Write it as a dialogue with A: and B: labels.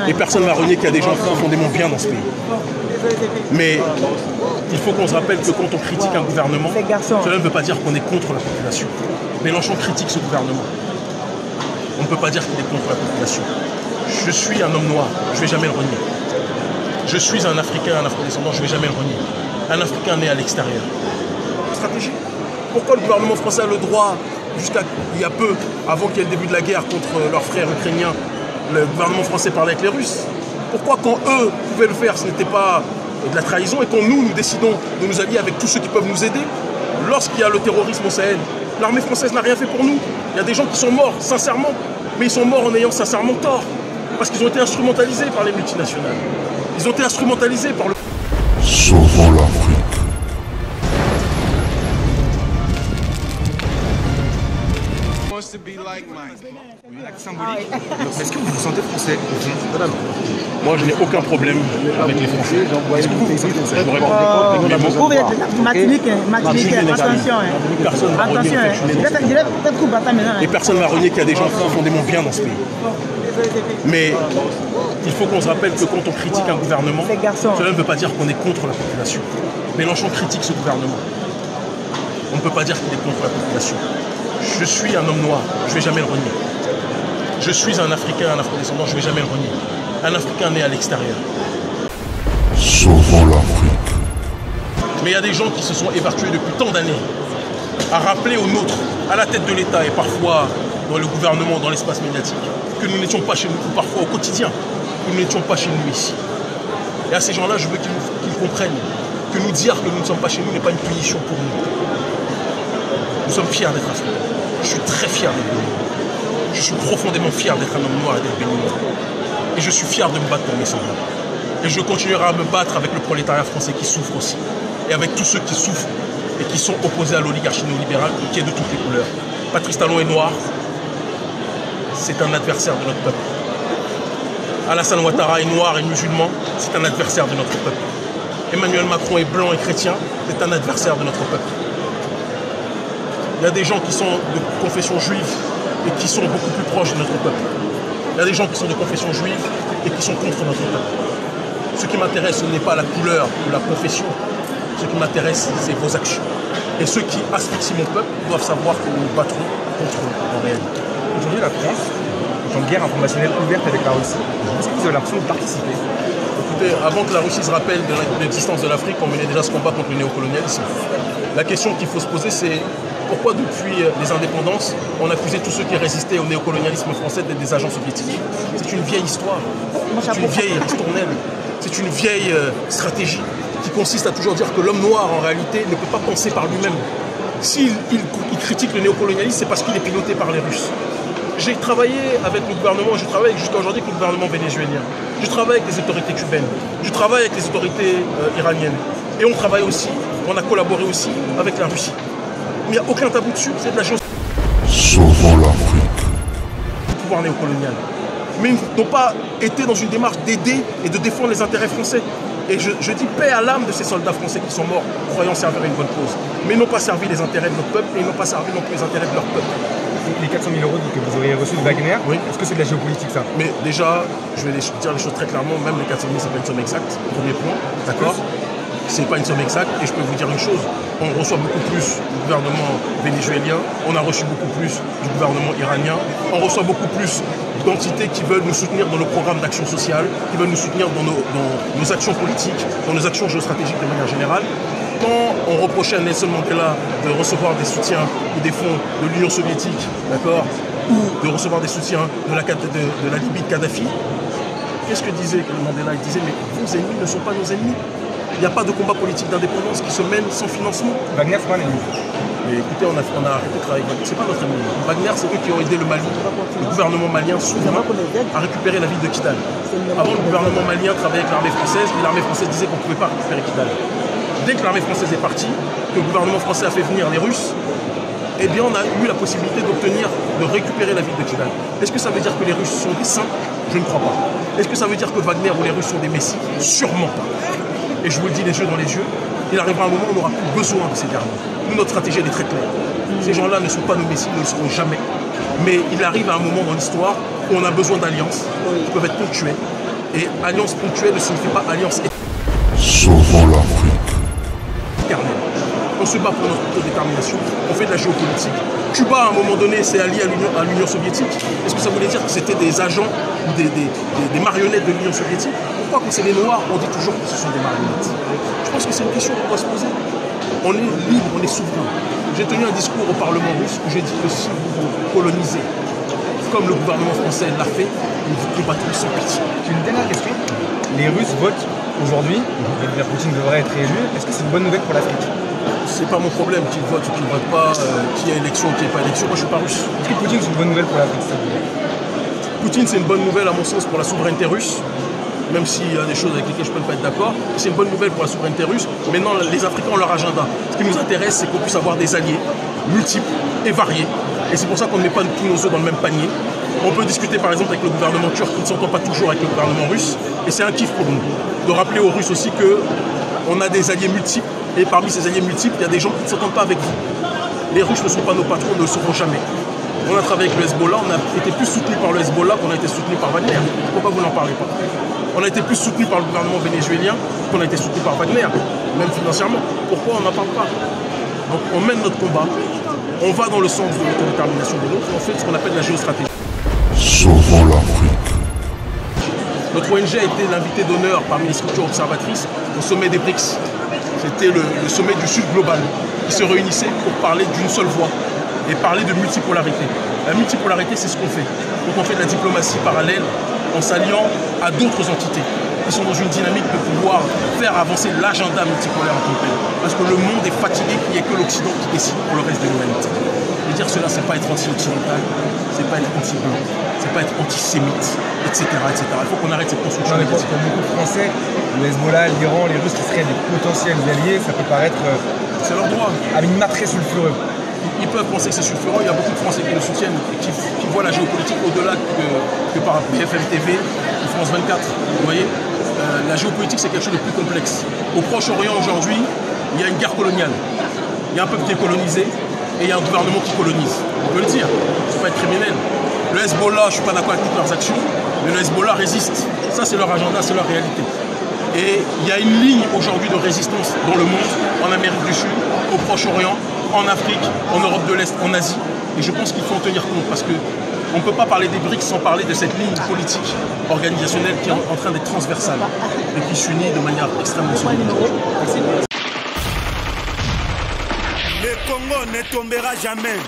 A: Et personne ne va renier qu'il y a des gens profondément bien dans ce pays. Mais il faut qu'on se rappelle que quand on critique un gouvernement, cela ne veut pas dire qu'on est contre la population. Mélenchon critique ce gouvernement. On ne peut pas dire qu'il est contre la population. Je suis un homme noir, je ne vais jamais le renier. Je suis un Africain, un Afro-descendant, je ne vais jamais le renier. Un Africain né à l'extérieur. Stratégie. Pourquoi le gouvernement français a le droit, jusqu'à il y a peu, avant qu'il y ait le début de la guerre contre leurs frères ukrainiens, le gouvernement français parlait avec les Russes? Pourquoi quand eux pouvaient le faire, ce n'était pas de la trahison, et quand nous décidons de nous allier avec tous ceux qui peuvent nous aider, lorsqu'il y a le terrorisme au Sahel, l'armée française n'a rien fait pour nous. Il y a des gens qui sont morts, sincèrement, mais ils sont morts en ayant sincèrement tort, parce qu'ils ont été instrumentalisés par les multinationales. Ils ont été instrumentalisés par le...
B: Sauvons l'Afrique.
C: Symbolique. Est-ce que vous vous sentez français?
A: Moi, je n'ai aucun problème avec les Français. Est-ce que vous vous sentez français? Je vous réponds.
D: Martinique, attention. Attention.
A: Et personne ne va renier qu'il y a des gens profondément bien dans ce pays. Mais il faut qu'on se rappelle que quand on critique un gouvernement, cela ne veut pas dire qu'on est contre la population. Mélenchon critique ce gouvernement. On ne peut pas dire qu'il est contre la population. Je suis un homme noir, je ne vais jamais le renier. Je suis un Africain, un Afro-descendant, je ne vais jamais le renier. Un Africain né à l'extérieur.
B: Sauvons l'Afrique.
A: Mais il y a des gens qui se sont évertués depuis tant d'années à rappeler aux nôtres, à la tête de l'État et parfois dans le gouvernement, dans l'espace médiatique, que nous n'étions pas chez nous, ou parfois au quotidien, que nous n'étions pas chez nous ici. Et à ces gens-là, je veux qu'ils comprennent que nous dire que nous ne sommes pas chez nous n'est pas une punition pour nous. Nous sommes fiers d'être africains. Je suis très fier d'être béninois. Je suis profondément fier d'être un homme noir et d'être béninois. Et je suis fier de me battre pour mes semblables. Et je continuerai à me battre avec le prolétariat français qui souffre aussi. Et avec tous ceux qui souffrent et qui sont opposés à l'oligarchie néolibérale qui est de toutes les couleurs. Patrice Talon est noir. C'est un adversaire de notre peuple. Alassane Ouattara est noir et musulman. C'est un adversaire de notre peuple. Emmanuel Macron est blanc et chrétien. C'est un adversaire de notre peuple. Il y a des gens qui sont de confession juive et qui sont beaucoup plus proches de notre peuple. Il y a des gens qui sont de confession juive et qui sont contre notre peuple. Ce qui m'intéresse, ce n'est pas la couleur ou la confession. Ce qui m'intéresse, c'est vos actions. Et ceux qui asphyxient mon peuple doivent savoir que nous nous battrons contre eux en réalité.
C: Aujourd'hui, la France est en guerre informationnelle ouverte avec la Russie. Est-ce que vous avez l'impression de participer?
A: Écoutez, avant que la Russie se rappelle de l'existence de l'Afrique, on menait déjà ce combat contre le néocolonialisme. La question qu'il faut se poser, c'est pourquoi depuis les indépendances, on accusait tous ceux qui résistaient au néocolonialisme français d'être des agents soviétiques? C'est une vieille histoire, c'est une vieille ristournelle, c'est une vieille stratégie qui consiste à toujours dire que l'homme noir, en réalité, ne peut pas penser par lui-même. S'il critique le néocolonialisme, c'est parce qu'il est piloté par les Russes. J'ai travaillé avec le gouvernement, je travaille jusqu'à aujourd'hui avec le gouvernement vénézuélien. Je travaille avec les autorités cubaines, je travaille avec les autorités iraniennes. Et on travaille aussi, on a collaboré aussi avec la Russie. Mais il n'y a aucun tabou dessus, c'est de la chose.
B: Sauvons l'Afrique.
A: Le pouvoir néocolonial. Mais ils n'ont pas été dans une démarche d'aider et de défendre les intérêts français. Et je dis paix à l'âme de ces soldats français qui sont morts, croyant servir à une bonne cause. Mais ils n'ont pas servi les intérêts de notre peuple et ils n'ont pas servi non plus les intérêts de leur peuple.
C: Les 400 000 euros que vous auriez reçus de Wagner,
A: oui.
C: Est-ce que c'est de la géopolitique ça?
A: Mais déjà, je vais dire les choses très clairement, même les 400 000, c'est pas une somme exacte, premier point, d'accord? C'est pas une somme exacte, et je peux vous dire une chose, on reçoit beaucoup plus du gouvernement vénézuélien, on a reçu beaucoup plus du gouvernement iranien, on reçoit beaucoup plus d'entités qui veulent nous soutenir dans nos programmes d'action sociale, qui veulent nous soutenir dans nos actions politiques, dans nos actions géostratégiques de manière générale. Quand on reprochait à Nelson Mandela de recevoir des soutiens ou des fonds de l'Union soviétique, d'accord, ou de recevoir des soutiens de la Libye de Kadhafi, qu'est-ce que disait Mandela? Il disait, mais vos ennemis ne sont pas nos ennemis. Il n'y a pas de combat politique d'indépendance qui se mène sans financement.
C: Wagner, c'est pas un ennemi.
A: Mais écoutez, on a arrêté de travailler avec Wagner. C'est pas notre ennemi. Wagner, c'est eux qui ont aidé le Mali, le gouvernement malien souverain, à récupérer la ville de Kidal. Avant, le gouvernement malien travaillait avec l'armée française, et l'armée française disait qu'on ne pouvait pas récupérer Kidal. Dès que l'armée française est partie, que le gouvernement français a fait venir les Russes, eh bien on a eu la possibilité de récupérer la ville de Kidal. Est-ce que ça veut dire que les Russes sont des saints? Je ne crois pas. Est-ce que ça veut dire que Wagner ou les Russes sont des messies? Sûrement pas. Et je vous le dis les yeux dans les yeux, il arrivera un moment où on n'aura plus besoin de ces derniers. Nous, notre stratégie, elle est très claire. Ces gens-là ne sont pas nos messies, ne le seront jamais. Mais il arrive à un moment dans l'histoire où on a besoin d'alliances qui peuvent être ponctuelles, Et alliance ponctuelle ne signifie pas alliance
B: Sauvons l'Afrique.
A: éternelle. On se bat pour notre autodétermination, on fait de la géopolitique. Cuba, à un moment donné, s'est allié à l'Union soviétique. Est-ce que ça voulait dire que c'était des agents ou des marionnettes de l'Union soviétique? Pourquoi, quand c'est les Noirs, on dit toujours que ce sont des marionnettes? Je pense que c'est une question qu'on doit se poser. On est libre, on est souverain. J'ai tenu un discours au Parlement russe où j'ai dit que si vous colonisez, comme le gouvernement français l'a fait, nous vous combattrons sans pitié.
C: J'ai une dernière question. Les Russes votent aujourd'hui, Vladimir Poutine devrait être élu. Est-ce que c'est une bonne nouvelle pour l'Afrique?
A: C'est pas mon problème qu'ils votent ou qu'ils ne votent pas, qui a élection ou qui n'est pas élection. Moi, je suis pas russe.
C: Est-ce que Poutine c'est une bonne nouvelle pour l'Afrique?
A: Poutine, c'est une bonne nouvelle à mon sens pour la souveraineté russe, même s'il y a des choses avec lesquelles je ne peux pas être d'accord. C'est une bonne nouvelle pour la souveraineté russe. Maintenant, les Africains ont leur agenda. Ce qui nous intéresse, c'est qu'on puisse avoir des alliés multiples et variés. Et c'est pour ça qu'on ne met pas tous nos œufs dans le même panier. On peut discuter par exemple avec le gouvernement turc qui ne s'entend pas toujours avec le gouvernement russe. Et c'est un kiff pour nous. De rappeler aux Russes aussi qu'on a des alliés multiples. Et parmi ces alliés multiples, il y a des gens qui ne s'entendent pas avec vous. Les Russes ne sont pas nos patrons, ne le seront jamais. On a travaillé avec le Hezbollah, on a été plus soutenu par le Hezbollah qu'on a été soutenu par Wagner. Pourquoi vous n'en parlez pas? On a été plus soutenu par le gouvernement vénézuélien qu'on a été soutenu par Wagner, même financièrement. Pourquoi on n'en parle pas? Donc on mène notre combat, on va dans le sens de l'autodétermination de l'autre, on fait ce qu'on appelle la géostratégie.
B: Sauvons l'Afrique.
A: Notre ONG a été l'invité d'honneur parmi les structures observatrices au sommet des BRICS. C'était le sommet du Sud global qui se réunissait pour parler d'une seule voix et parler de multipolarité. La multipolarité, c'est ce qu'on fait. Donc on fait de la diplomatie parallèle en s'alliant à d'autres entités qui sont dans une dynamique de pouvoir faire avancer l'agenda multipolaire en tant que tel. Parce que le monde est fatigué qu'il n'y ait que l'Occident qui décide pour le reste de l'humanité. Et dire cela, c'est pas être anti-occidental, c'est pas être anti-blanc, c'est pas être antisémite, etc., etc. Il faut qu'on arrête cette construction médiatique.
C: Pour beaucoup de Français, le Hezbollah, l'Iran, les Russes qui seraient des potentiels alliés, ça peut paraître
A: c'est leur droit.
C: à minima très sulfureux.
A: Ils peuvent penser que c'est sulfureux, il y a beaucoup de Français qui le soutiennent et qui voient la géopolitique au-delà que par BFM TV ou France 24. Vous voyez, la géopolitique, c'est quelque chose de plus complexe. Au Proche-Orient, aujourd'hui, il y a une guerre coloniale. Il y a un peuple qui est colonisé et il y a un gouvernement qui colonise. On peut le dire, c'est pas être criminel. Le Hezbollah, je ne suis pas d'accord avec toutes leurs actions, mais le Hezbollah résiste. Ça, c'est leur agenda, c'est leur réalité. Et il y a une ligne aujourd'hui de résistance dans le monde, en Amérique du Sud, au Proche-Orient, en Afrique, en Europe de l'Est, en Asie. Et je pense qu'il faut en tenir compte parce qu'on ne peut pas parler des BRICS sans parler de cette ligne politique organisationnelle qui est en train d'être transversale et qui s'unit de manière extrêmement solide.
E: Le Congo ne tombera jamais.